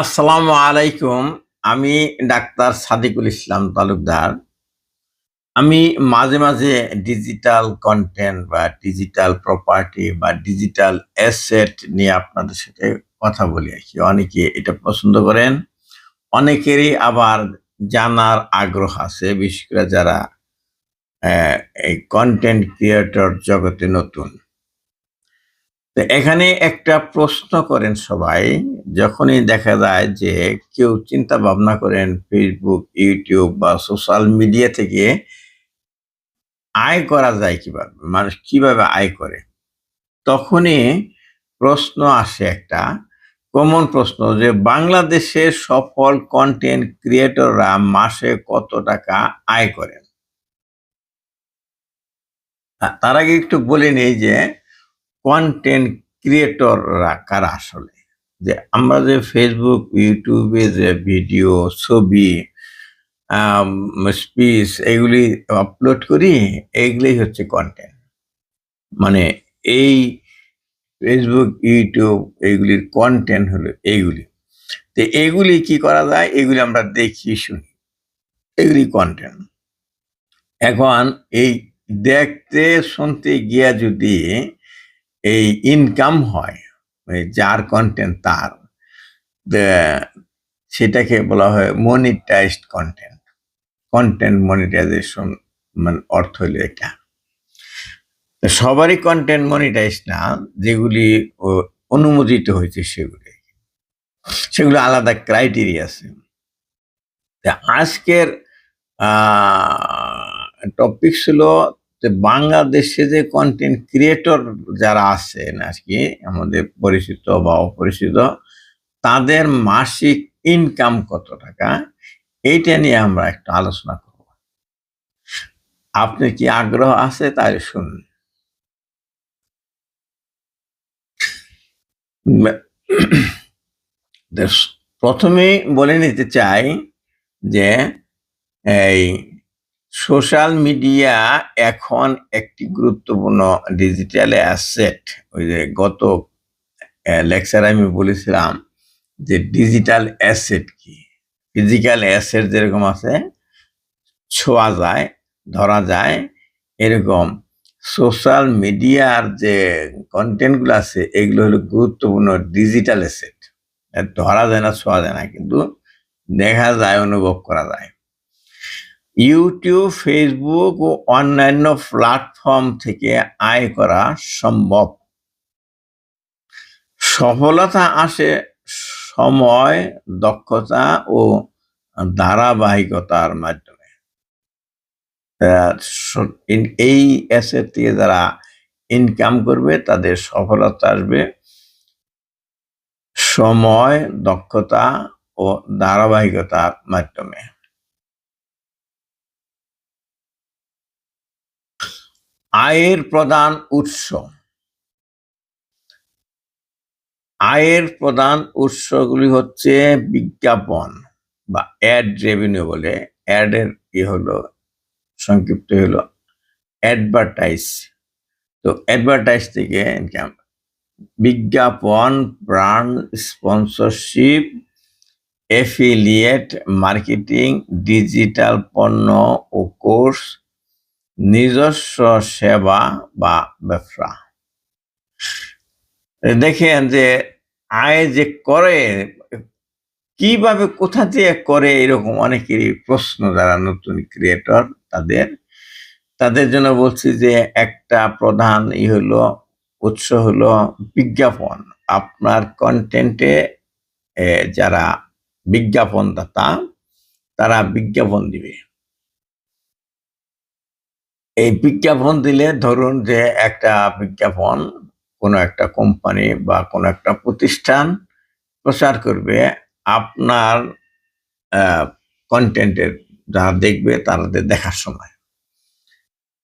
আসসালামু আলাইকুম। আমি ডাক্তার সাদিকুল ইসলাম তালুকদার। আমি মাঝে, মাঝে ডিজিটাল কনটেন্ট বা ডিজিটাল প্রপার্টি বা ডিজিটাল অ্যাসেট নিয়ে আপনাদের সাথে কথা বলি আরকি। অনেকে এটা পছন্দ করেন। অনেকেরই আবার জানার আগ্রহ আছে। বিশেষ করে যারা অ্যা এই কনটেন্ট ক্রিয়েটর জগতে নতুন। তো এখানে একটা প্রশ্ন করেন সবাই, যখনই দেখা যায় যে কেউ চিন্তা ভাবনা করেন Facebook, YouTube বা সোশ্যাল মিডিয়া থেকে আয় করা যায় কিভাবে? মানুষ কিভাবে আয় করে? তখনই প্রশ্ন আসে একটা কমন প্রশ্ন যে বাংলাদেশের সফল কনটেন্ট ক্রিয়েটররা মাসে কত টাকা আয় করেন? তার আগে একটু বলে নেই যে কনটেন্ট ক্রিয়েটররা কারা আসলে? যে আমরা যে Facebook, YouTube এ যে ভিডিও, ছবি, আম স্পিচ এগুলি আপলোড করি, এগুলোই হচ্ছে কনটেন্ট। মানে এই Facebook, YouTube এগুলির কনটেন্ট হলো এইগুলি। তো এগুলি কি করা যায়? এগুলি আমরা দেখি, শুনি। এগুলি কনটেন্ট। এখন এই দেখতে, শুনতে গিয়া যদি এই ইনকাম হয়, যার কনটেন্ট তার, দে সেটাকে বলা হয় মনিটাইজড কনটেন্ট। কনটেন্ট মনিটাইজেশন মানে অর্থ হইল এটা। তো সবারই কনটেন্ট মনিটাইজ না, যেগুলি অনুমোদিত হয়েছে সেগুলি। সেগুলো আলাদা ক্রাইটেরিয়া আছে। তা আজকের আ টপিক ছিল যে বাংলাদেশে যে কনটেন্ট ক্রিয়েটর যারা আছেন আরকি আমাদের পরিচিত বা অপরিচিত, তাদের মাসিক ইনকাম কত টাকা? এইটা নিয়ে আমরা একটু আলোচনা করব। আপনার কি আগ্রহ আছে? তাহলে শুনুন। ম্যা দেস ১ম এই বলে নিতে চাই যে এই সোশ্যাল মিডিয়া এখন একটি গুরুত্বপূর্ণ ডিজিটাল অ্যাসেট। ওই যে গত লেকচারে আমি বলেছিলাম যে ডিজিটাল অ্যাসেট কি? ফিজিক্যাল অ্যাসেট যেরকম আছে, ছোঁয়া যায়, ধরা যায়, এরকম সোশ্যাল মিডিয়ার যে কনটেন্ট গুলো আছে এগুলো হলো গুরুত্বপূর্ণ ডিজিটাল অ্যাসেট। ধরা যায় না, ছোঁয়া যায় না, কিন্তু দেখা যায়, অনুভব করা যায়। YouTube, Facebook ও অন্যান্য প্ল্যাটফর্ম থেকে আয় করা সম্ভব। সফলতা আসে সময়, দক্ষতা ও ধারাবাহিকতার মাধ্যমে। আ স এই অ্যাসেট থেকে যারা ইনকাম করবে তাদের সফলতা আসবে সময়, দক্ষতা ও ধারাবাহিকতার মাধ্যমে। আয়ের প্রধান উৎস। আয়ের প্রধান উৎসগুলি হচ্ছে বিজ্ঞাপন বা অ্যাড রেভিনিউ বলে। অ্যাড এর হলো সংক্ষিপ্ত হলো অ্যাডভার্টাইজ। তো অ্যাডভার্টাইজ থেকে ইনকাম। বিজ্ঞাপন, brand sponsorship, affiliate marketing, digital পণ্য ও কোর্স, নিজস্ব সেবা বা ব্যবসা। দেখেন যে আয় যে করে, কিভাবে কোথা দিয়ে করে, এরকম অনেকেরই প্রশ্ন যারা নতুন ক্রিয়েটর তাদের। তাদের জন্য বলছি যে একটা প্রধান হলো উৎস হলো বিজ্ঞাপন। আপনার কনটেন্টে যারা বিজ্ঞাপনদাতা তারা বিজ্ঞাপন দিবে। এই বিজ্ঞাপন দিলে ধরুন যে একটা বিজ্ঞাপন কোনো একটা কোম্পানি বা কোনো একটা প্রতিষ্ঠান প্রচার করবে আপনার আ কনটেন্টের, যারা দেখবে তাদের দেখার সময়।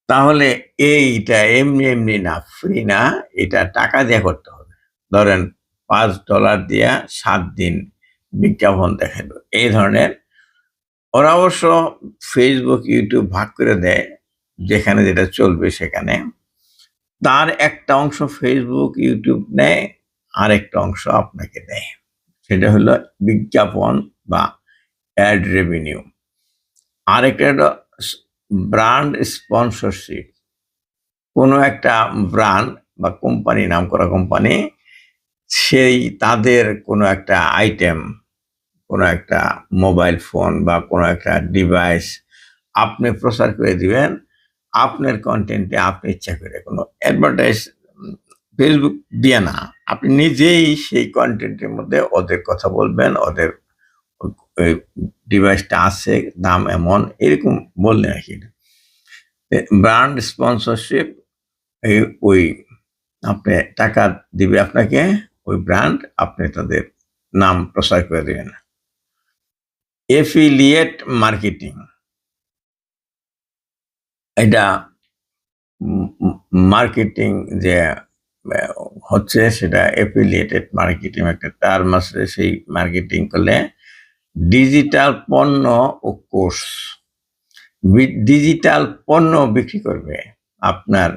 তাহলে এইটা এমনি, এমনি না, ফ্রি না, এটা টাকা দিয়ে করতে হবে। ধরেন $৫ দিয়া ৭ দিন বিজ্ঞাপন দেখাইলো। এই ধরনের ওরা অবশ্য Facebook, YouTube ভাগ করে দেয়, যেখানে যেটা চলবে সেখানে। তার একটা অংশ Facebook, YouTube নেয়, আরেকটা অংশ আপনাকে দেয়। সেটা হলো বিজ্ঞাপন বা অ্যাড রেভিনিউ। আরেকটা হলো ব্র্যান্ড স্পন্সরশিপ। কোনো একটা ব্র্যান্ড বা কোম্পানি, নামকরা কোম্পানি, সেই তাদের কোনো একটা আইটেম, কোনো একটা মোবাইল ফোন বা কোনো একটা ডিভাইস আপনি প্রচার করে দিবেন আপনার কন্টেন্টে, আপনি ইচ্ছা করে কোনো অ্যাডভার্টাইজ ফেসবুক দিয়ে না, আপনি নিজেই সেই কন্টেন্টের মধ্যে ওদের কথা বলবেন, ওদের ওই ডিভাইসটা আছে, দাম এমন, এরকম বললেন আর কি। ব্র্যান্ড স্পন্সরশিপ, এই ওই আপনি টাকা দিবে আপনাকে ওই ব্র্যান্ড, আপনি তাদের নাম প্রচার করে দেবেন। এফিলিয়েট মার্কেটিং, এটা মার্কেটিং যে হচ্ছে সেটা এফিলিয়েটেড মার্কেটিং একটা টার্ম আছে। সেই মার্কেটিং করলে ডিজিটাল পণ্য ও কোর্স, ডিজিটাল পণ্য বিক্রি করবে আপনার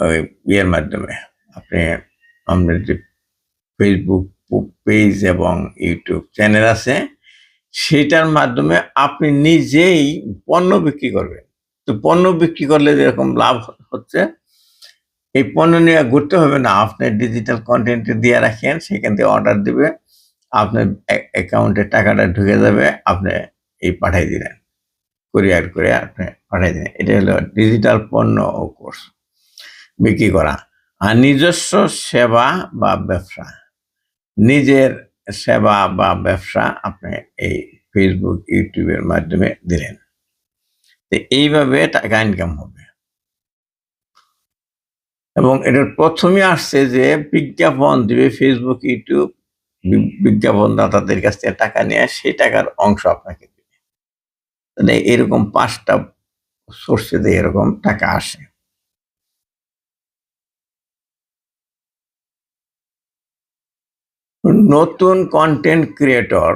ওই ইয়ের মাধ্যমে। আপনি আমাদের যে ফেসবুক পেজ এবং ইউটিউব চ্যানেল আছে সেটার মাধ্যমে আপনি নিজেই পণ্য বিক্রি করবেন। তো পণ্য বিক্রি করলে যেরকম লাভ হচ্ছে, এই পণ্য নিয়ে ঘুরতে হবে না, আপনি ডিজিটাল কন্টেন্টে দিয়ে রাখেন, সেখান থেকে অর্ডার দিবে, আপনার অ্যাকাউন্টে টাকাটা ঢুকে যাবে, আপনি এই পাঠিয়ে দিলেন, কুরিয়ার করে আপনি পাঠিয়ে দিলেন। এটা হলো ডিজিটাল পণ্য ও কোর্স বিক্রি করা। আর নিজস্ব সেবা বা ব্যবসা, নিজের সেবা বা ব্যবসা আপনি এই ফেসবুক ইউটিউবের মাধ্যমে দিলেন, তো এইভাবে টাকা ইনকাম হবে। এবং এটার প্রথমে আসছে যে বিজ্ঞাপন দিবে ফেসবুক ইউটিউব, বিজ্ঞাপন দাতাদের কাছ থেকে টাকা নিয়ে সেই টাকার অংশ আপনাকে দিবে। তাহলে এরকম 5টা সোর্সে দিয়ে এরকম টাকা আসে। নতুন কন্টেন্ট ক্রিয়েটর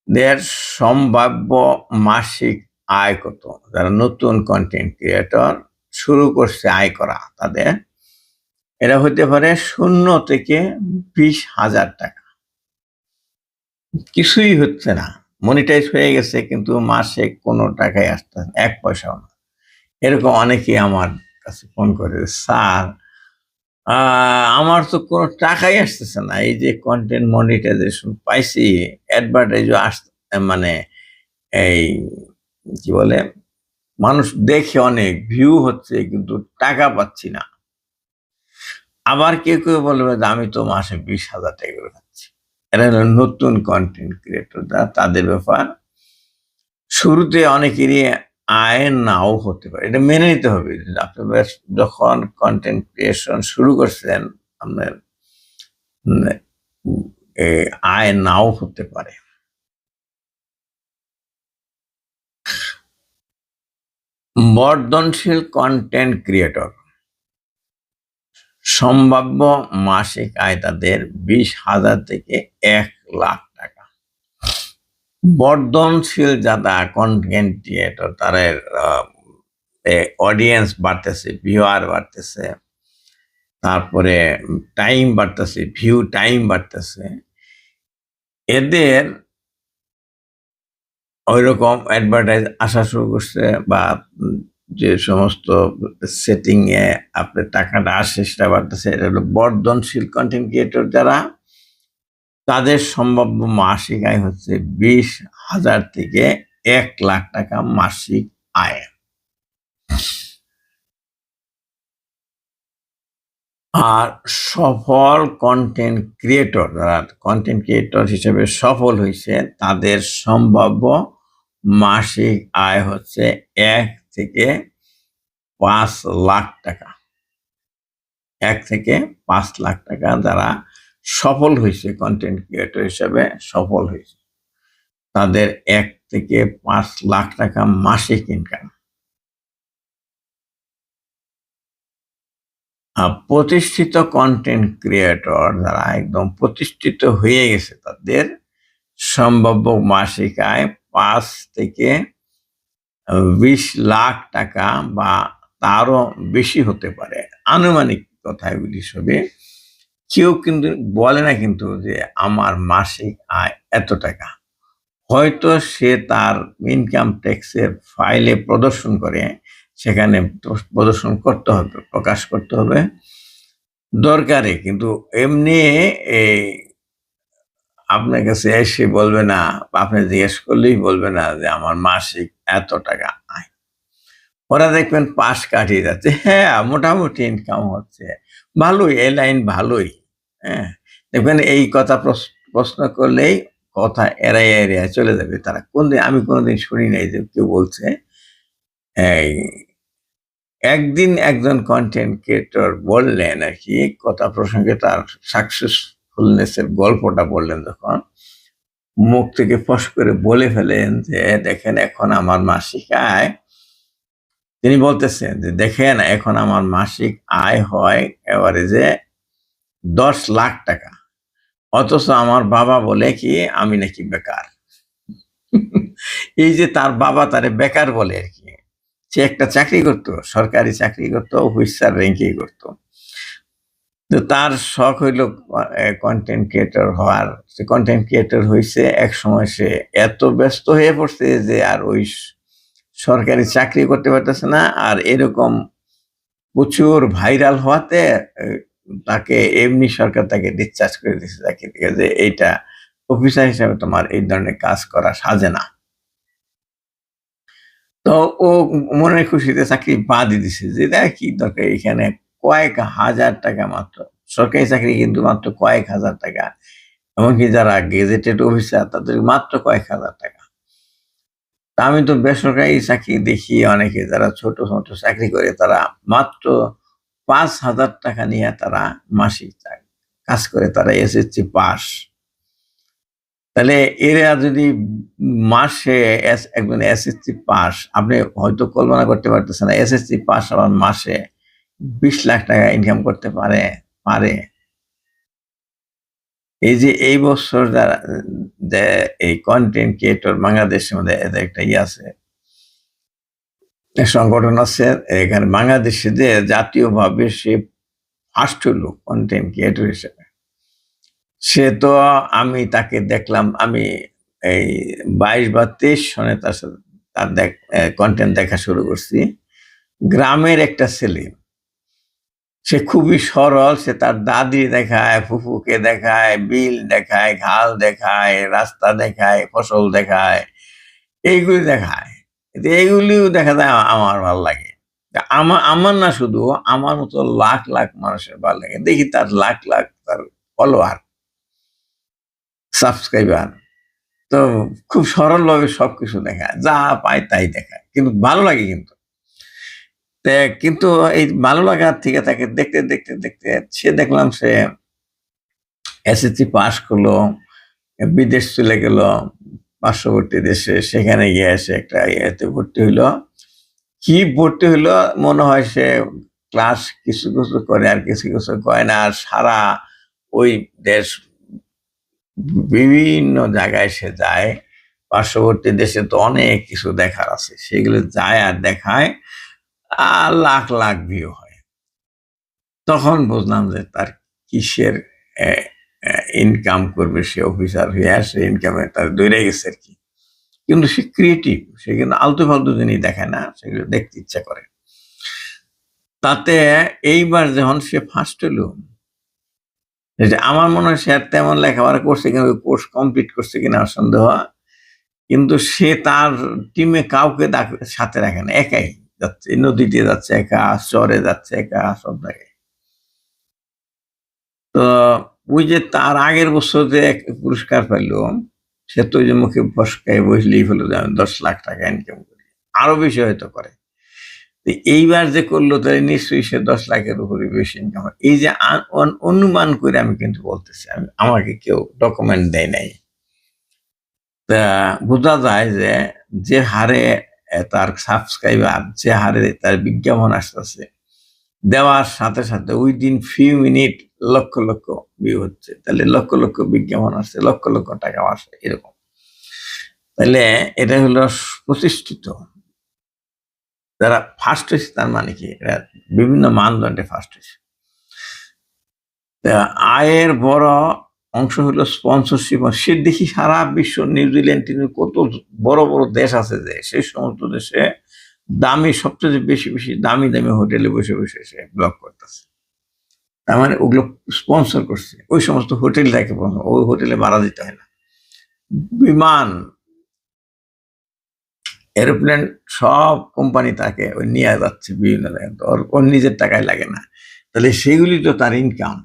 দের সম্ভাব্য মাসিক আয় কত? যারা নতুন কন্টেন্ট ক্রিয়েটর শুরু করছে আয় করা, তাদের এটা হতে পারে 0 থেকে 20,000 টাকা। কিছুই হচ্ছে না, মনিটাইজ হয়ে গেছে কিন্তু মাসে কোনো টাকাই আসছে না, 1 পয়সাও না। এরকম অনেকেই আমার কাছে ফোন করে, স্যার আমার তো কোনো টাকাই আসতেছে না, এই যে কন্টেন্ট মনিটাইজেশন পাইছি, অ্যাডভার্টাইজও মানে এই কি বলে, মানুষ দেখে অনেক ভিউ হচ্ছে কিন্তু টাকা পাচ্ছি না। আবার কেউ বলবে যে আমি তো মাসে 20,000 টাকা করে খাচ্ছি। এরা হলো নতুন কন্টেন্ট ক্রিয়েটর, তাদের ব্যাপার। শুরুতে অনেকেরই আয় নাও হতে পারে, এটা মেনে নিতে হবে। আপনি যখন কন্টেন্ট ক্রিয়েশন শুরু করছেন, আপনার আয় নাও হতে পারে। বর্ধনশীল কন্টেন্ট ক্রিয়েটর, সম্ভাব্য মাসিক আয় তাদের 20,000 থেকে 1,00,000 টাকা। বর্ধনশীল যারা কন্টেন্ট ক্রিয়েটর, তাদের অডিয়েন্স বাড়তেছে, ভিউয়ার বাড়তেছে, তারপরে টাইম বাড়তেছে, ভিউ টাইম বাড়তেছে, এদের ওইরকম অ্যাডভার্টাইজ আসা শুরু করছে, বা যে সমস্ত সেটিং এ আপনার টাকাটা আসে সেটা বাড়তেছে। এটা হলো বর্ধনশীল কন্টেন্ট ক্রিয়েটর যারা, তাদের সম্ভাব্য মাসিক আয় হচ্ছে 20,000 থেকে 1,00,000 টাকা মাসিক আয়। আর সফল কন্টেন্ট ক্রিয়েটর, যারা কন্টেন্ট ক্রিয়েটর হিসেবে সফল হয়েছে, তাদের সম্ভাব্য মাসিক আয় হচ্ছে 1 থেকে 5,00,000 টাকা। 1 থেকে 5,00,000 টাকা যারা সফল হয়েছে, কন্টেন্ট ক্রিয়েটর হিসেবে সফল হয়েছে, তাদের 1 থেকে 5,00,000 টাকা মাসিক ইনকাম। প্রতিষ্ঠিত কন্টেন্ট ক্রিয়েটর যারা একদম প্রতিষ্ঠিত হয়ে গেছে, তাদের সম্ভাব্য মাসিক আয় 5 থেকে 20,00,000 টাকা বা তারও বেশি হতে পারে। আনুমানিক কথা এগুলি সবই। কেউ কিন্তু বলে না কিন্তু যে আমার মাসিক আয় এত টাকা। হয়তো সে তার ইনকাম ট্যাক্সের ফাইলে প্রদর্শন করে, সেখানে প্রদর্শন করতে হবে, প্রকাশ করতে হবে দরকারে, কিন্তু এমনি এই আপনার কাছে এসে বলবে না, বা আপনি জিজ্ঞেস করলেই বলবে না যে আমার মাসিক এত টাকা আয়। ওরা দেখবেন পাশ কাটিয়ে যাচ্ছে, হ্যাঁ মোটামুটি ইনকাম হচ্ছে, ভালোই, এই লাইন ভালোই। হ্যাঁ, দেখবেন এই কথা প্রশ্ন করলেই কথা এড়াইয়া এড়াইয়া চলে যাবে তারা। আমি কোনোদিন শুনি নাই যে কেউ বলছে। এই একদিন একজন কন্টেন্ট ক্রিয়েটর বললেন আর কি, কথা প্রসঙ্গে তার সাকসেসফুলনেস এর গল্পটা বললেন যখন, মুখ থেকে ফস করে বলে ফেলেন যে দেখেন এখন আমার মাসিক আয়, তিনি বলতেছেন যে দেখেন এখন আমার মাসিক আয় হয় এভারেজে 10 লাখ টাকা, অথচ আমার বাবা বলে কি আমি নাকি বেকার। এই যে তার বাবা তারে বেকার বলে আর কি। সে একটা চাকরি করতো, সরকারি চাকরি করতো, হুইসার র্যাঙ্কে করতো। তো তার শখ হইল কন্টেন্ট ক্রিয়েটর হওয়ার। সে কন্টেন্ট ক্রিয়েটর হয়েছে, এক সময় সে এত ব্যস্ত হয়ে পড়ছে যে আর ওই সরকারি চাকরি করতে পারতেছে না। আর এরকম প্রচুর ভাইরাল হওয়াতে তাকে এমনি সরকার তাকে ডিসচার্জ করে দিচ্ছে চাকরি থেকে, যে এইটা অফিসার হিসাবে তোমার এই ধরনের কাজ করা সাজে না। তো ও মনের খুশিতে চাকরি বাদই দিছে, যে দেখ কি দরকার, এখানে কয়েক হাজার টাকা মাত্র, সরকারি চাকরি কিন্তু মাত্র কয়েক হাজার টাকা, এমনকি যারা গেজেটেড অফিসার তাদের মাত্র কয়েক হাজার টাকা। তা আমি তো বেসরকারি চাকরি দেখি অনেকে যারা ছোট ছোট চাকরি করে, তারা মাত্র 5,000 টাকা নিয়ে তারা মাসিক কাজ করে, তারা এসএসসি পাস। তাহলে এরা যদি মাসে একজন এসএসসি পাস, আপনি হয়তো কল্পনা করতে পারতেছেন না এসএসসি পাস আবার মাসে 20 লাখ টাকা ইনকাম করতে পারে পারে। এই যে এই বছর যারা যে এই কন্টেন্ট ক্রিয়েটর বাংলাদেশের মধ্যে এদের একটা আছে, সংগঠন আছে এখানে বাংলাদেশে, যে জাতীয়ভাবে সে ফার্স্ট হলো কন্টেন্ট ক্রিয়েটর হিসেবে। সে তো, আমি তাকে দেখলাম, আমি এই 22 বা 23 সনে তার সাথে তার কন্টেন্ট দেখা শুরু করছি। গ্রামের একটা ছেলে, সে খুবই সরল, সে তার দাদি দেখায়, ফুফুকে দেখায়, বিল দেখায়, ঘাল দেখায়, রাস্তা দেখায়, ফসল দেখায়, এইগুলি দেখায়। এইগুলিও দেখা যায় আমার ভালো লাগে। আমার আমার না, শুধু আমার মতো লাখ লাখ মানুষের ভালো লাগে। দেখি তার লাখ লাখ তার ফলোয়ার, সাবস্ক্রাইবার। তো খুব সরলভাবে সবকিছু দেখায়, যা পায় তাই দেখায়, কিন্তু ভালো লাগে কিন্তু। কিন্তু এই ভালো লাগার থেকে তাকে দেখতে দেখতে দেখতে সে দেখলাম সে এসএসসি পাস করলো, বিদেশ চলে গেল, পার্শ্ববর্তী দেশে, সেখানে গিয়ে সে একটা ইয়েতে ভর্তি হইলো। কি ভর্তি হইলো, মনে হয় সে ক্লাস কিছু কিছু করে আর কিছু কিছু করে না, আর সারা ওই দেশ বিভিন্ন জায়গায় সে যায়। পার্শ্ববর্তী দেশে তো অনেক কিছু দেখার আছে, সেগুলো যায় আর দেখায়, আর লাখ লাখ ভিউ হয়। তখন বুঝলাম যে তার কিসের ইনকাম করবে, সে অফিসার হয়ে আসে ইনকামে তার দৌড়ে গেছে আর কি। কিন্তু সে ক্রিয়েটিভ, সে কিন্তু আলতু ফালতু জিনিস দেখায় না, সেগুলো দেখতে ইচ্ছা করে। তাতে এইবার যখন সে ফার্স্ট হলো, আমার মনে হয় সে আর তেমন লেখাপড়া করছে কিনা, কোর্স কমপ্লিট করছে কিনা সন্দেহ, কিন্তু সে তার টিমে কাউকে সাথে রাখে না, একাই যাচ্ছে, নদীতে যাচ্ছে একা, চরে যাচ্ছে একা, সব জায়গায়। তো ওই যে তার আগের বছর যে পুরস্কার পাইলো, সে তো ওই যে মুখে ফসকায় বসলেই হলো যে আমি 10 লাখ টাকা ইনকাম করি, আরো বেশি হয়তো করে। এইবার যে করলো তাহলে নিশ্চয়ই সে 10 লাখের উপরে বেশি ইনকাম। এই যে অনুমান করে আমি কিন্তু বলতেছি, আমাকে কেউ ডকুমেন্ট দেয় নাই। তা বোঝা যায় যে যে হারে তার সাবস্ক্রাইবার, যে হারে তার বিজ্ঞাপন আসতেছে, দেওয়ার সাথে সাথে within few minute lakh lakh view হচ্ছে, তাহলে লক্ষ লক্ষ বিজ্ঞাপন আসছে, লক্ষ লক্ষ টাকা আসছে, এরকম। তাহলে এটা হলো প্রতিষ্ঠিত। যারা ফার্স্ট হয়েছে তার মানে কি, এরা বিভিন্ন মানদণ্ডে ফার্স্ট হয়েছে। তা আয়ের বড় অংশ হলো স্পন্সরশিপ। সে দেখি সারা বিশ্ব নিউজিল্যান্ড কত বড় বড় দেশ আছে যে সেই সমস্ত দেশে দামি সবচেয়ে বেশি বেশি দামি দামি হোটেলে বসে বসে সে ব্লগ করতেছে। তার মানে ওগুলো স্পন্সর করছে ওই সমস্ত হোটেল থাকে, ওই হোটেলে ভাড়া দিতে হয় না। বিমান, এরোপ্লেন সব কোম্পানি তাকে ওই নিয়ে যাচ্ছে বিভিন্ন জায়গায়, ওর নিজের টাকায় লাগে না। তাহলে সেগুলি তো তার ইনকাম।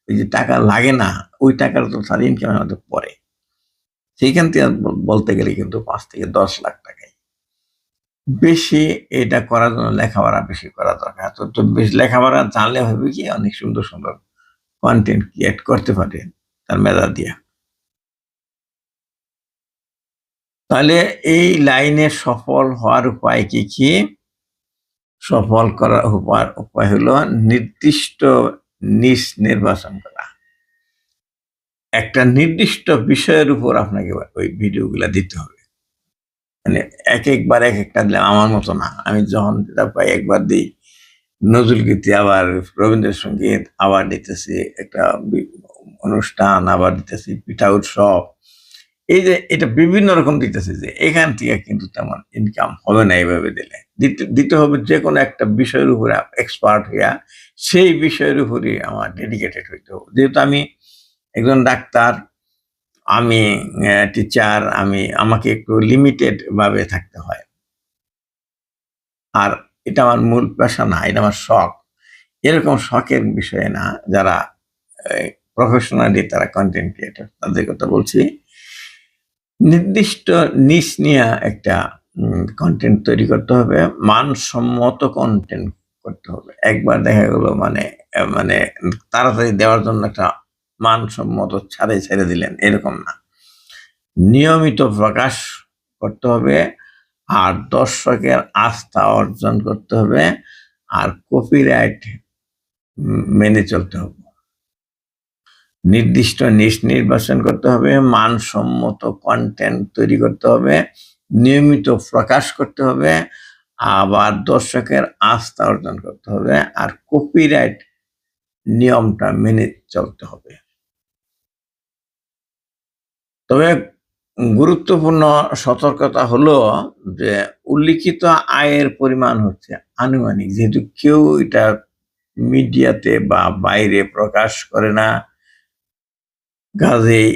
এই যে টাকা লাগে না ওই টাকার তো তার ইনকাম আমাদের পরে। সেইখান থেকে বলতে গেলে কিন্তু 5 থেকে 10 লাখ টাকাই বেশি। এটা করার জন্য লেখাপড়া বেশি করা দরকার। তো বেশি লেখাপড়া জানলে হবে কি অনেক সুন্দর সুন্দর কন্টেন্ট ক্রিয়েট করতে পারে তার মেধা দিয়া। তাহলে এই লাইনে সফল হওয়ার উপায় কি কি? সফল করার উপায় হলো নির্দিষ্ট নিশ নির্বাচন করা। একটা নির্দিষ্ট বিষয়ের উপর আপনাকে ওই ভিডিওগুলা দিতে হবে। মানে একবার এক একটা দিলাম আমার মতো না। আমি যখন যেটা পাই একবার দিই। নজরুল গীতি, আবার রবীন্দ্রসঙ্গীত, আবার দিতেছি একটা অনুষ্ঠান, আবার দিতেছি পিঠা উৎসব। এই যে এটা বিভিন্ন রকম দিতেছে, যে এখান থেকে কিন্তু তেমন ইনকাম হবে না এইভাবে দিলে। দিতে হবে যে কোনো একটা বিষয়ের উপরে এক্সপার্ট হইয়া সেই বিষয়ের উপরই আমার ডেডিকেটেড হইতে হবে। যেহেতু আমি একজন ডাক্তার, আমি টিচার, আমাকে একটু লিমিটেড ভাবে থাকতে হয়। আর এটা আমার মূল পেশা না, এটা আমার শখ। এরকম শখের বিষয়ে না, যারা প্রফেশনালি তারা কন্টেন্ট ক্রিয়েটর তাদের কথা বলছি। নির্দিষ্ট নিশ নিয়ে একটা কন্টেন্ট তৈরি করতে হবে, মানসম্মত কন্টেন্ট করতে হবে। একবার দেখা গেল মানে মানে তাড়াতাড়ি দেওয়ার জন্য একটা মানসম্মত ছেড়ে দিলেন, এরকম না। নিয়মিত প্রকাশ করতে হবে, আর দর্শকের আস্থা অর্জন করতে হবে, আর কপিরাইট মেনে চলতে হবে। নির্দিষ্ট নিশ নির্বাচন করতে হবে, মানসম্মত কন্টেন্ট তৈরি করতে হবে, নিয়মিত প্রকাশ করতে হবে, আবার দর্শকের আস্থা অর্জন করতে হবে, আর কপিরাইট নিয়মটা মেনে চলতে হবে। তবে গুরুত্বপূর্ণ সতর্কতা হলো যে উল্লিখিত আয়ের পরিমাণ হচ্ছে আনুমানিক, যেহেতু কেউ এটা মিডিয়াতে বা বাইরে প্রকাশ করে না। কাজেই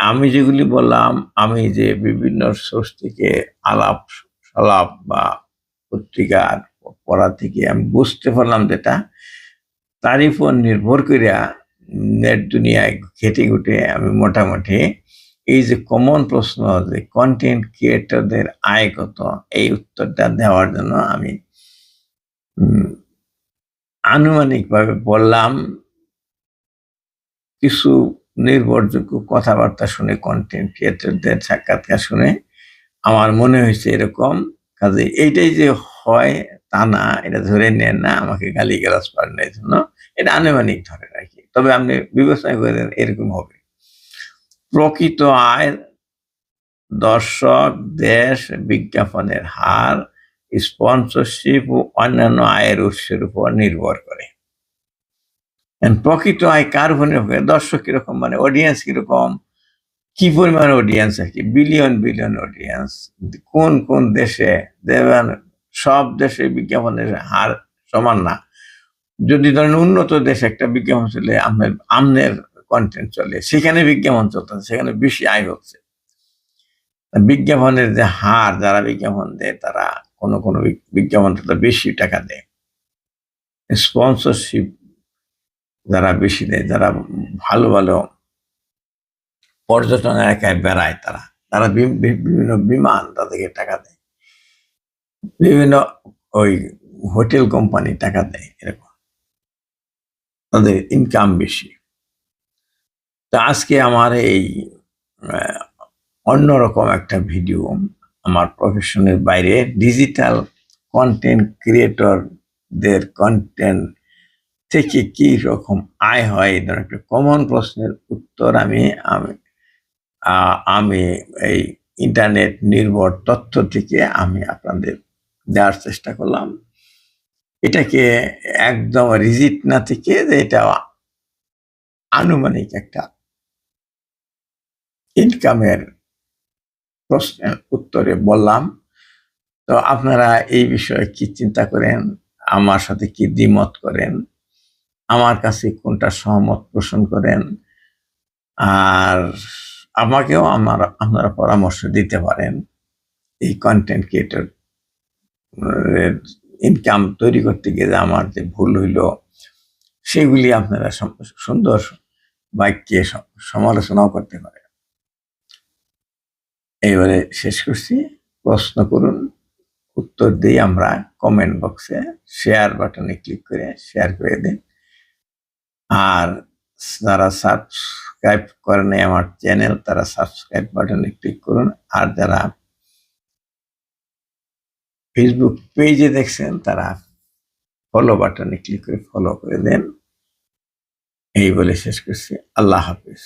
আমি যেগুলি বললাম, আমি যে বিভিন্ন সোর্স থেকে আলাপ বা পত্রিকা পড়া থেকে আমি বুঝতে পারলাম যেটা, তারই উপর নির্ভর করিয়া নেট দুনিয়ায় ঘেটে ঘুটে আমি মোটামুটি এই যে কমন প্রশ্ন যে কন্টেন্ট ক্রিয়েটরদের আয় কত, এই উত্তরটা দেওয়ার জন্য আমি আনুমানিকভাবে বললাম। কিছু নির্ভরযোগ্য কথাবার্তা শুনে, কন্টেন্ট ক্রিয়েটরদের সাক্ষাৎকার শুনে আমার মনে হয়েছে এরকম। কাজে এইটাই যে হয় তা না, এটা ধরে নেন না আমাকে গালিগালাজ করেন না, এই জন্য এটা আনুমানিক ধরেন আর কি। তবে আপনি বিবেচনা করেন এরকম হবে। প্রকৃত আয় দর্শক, দেশ, বিজ্ঞাপনের হার, স্পন্সরশিপ ও অন্যান্য আয়ের উৎসের উপর নির্ভর করে। প্রকৃত আয় কার উপর নির্ভর করে? দর্শক কিরকম, মানে অডিয়েন্স কিরকম, কি পরিমাণ অডিয়েন্স আর কি, বিলিয়ন বিলিয়ন অডিয়েন্স কোন কোন দেশে দেবেন। সব দেশে বিজ্ঞাপনের হার সমান না। যদি ধরেন উন্নত দেশে একটা বিজ্ঞাপন চলে, আমনের কন্টেন্ট চলে, সেখানে বিজ্ঞাপন চলতেছে, সেখানে বেশি আয় হচ্ছে। বিজ্ঞাপনের যে হার, যারা বিজ্ঞাপন দেয় তারা কোনো কোনো বিজ্ঞাপন বেশি টাকা দেয়। স্পন্সরশিপ যারা বেশি দেয়, যারা ভালো ভালো পর্যটন এলাকায় বেড়ায়, তারা তারা বিভিন্ন বিমান তাদেরকে টাকা দেয়, বিভিন্ন ওই হোটেল কোম্পানি টাকা দেয়, এরকম তাদের ইনকাম বেশি। তো আজকে আমার এই অন্যরকম একটা ভিডিও, আমার প্রফেশনের বাইরে ডিজিটাল কন্টেন্ট ক্রিয়েটরদের কন্টেন্ট থেকে কি রকম আয় হয়, এই ধরনের একটা কমন প্রশ্নের উত্তর আমি এই ইন্টারনেট নির্ভর তথ্য থেকে আমি আপনাদের দেওয়ার চেষ্টা করলাম। এটাকে একদম রিজিট না থেকে, যে এটা আনুমানিক একটা ইনকামের প্রশ্নের উত্তরে বললাম। তো আপনারা এই বিষয়ে কি চিন্তা করেন, আমার সাথে কি দ্বিমত করেন, আমার কাছে কোনটা সহমত পোষণ করেন, আর আমাকেও আপনারা পরামর্শ দিতে পারেন এই কন্টেন্ট ক্রিয়েটর ইনকাম তৈরি করতে গিয়ে আমার যে ভুল হইল সেগুলি আপনারা সুন্দর বাক্যে সমালোচনাও করতে পারেন। এইবারে শেষ করছি, প্রশ্ন করুন, উত্তর দিই আমরা কমেন্ট বক্সে, শেয়ার বাটনে ক্লিক করে শেয়ার করে দিন। আর যারা সাবস্ক্রাইব করেন আমার চ্যানেল তারা সাবস্ক্রাইব বাটনে ক্লিক করুন। আর যারা ফেসবুক পেজে দেখছেন তারা ফলো বাটনে ক্লিক করে ফলো করে দেন। এই বলে শেষ করছি। আল্লাহ হাফিজ।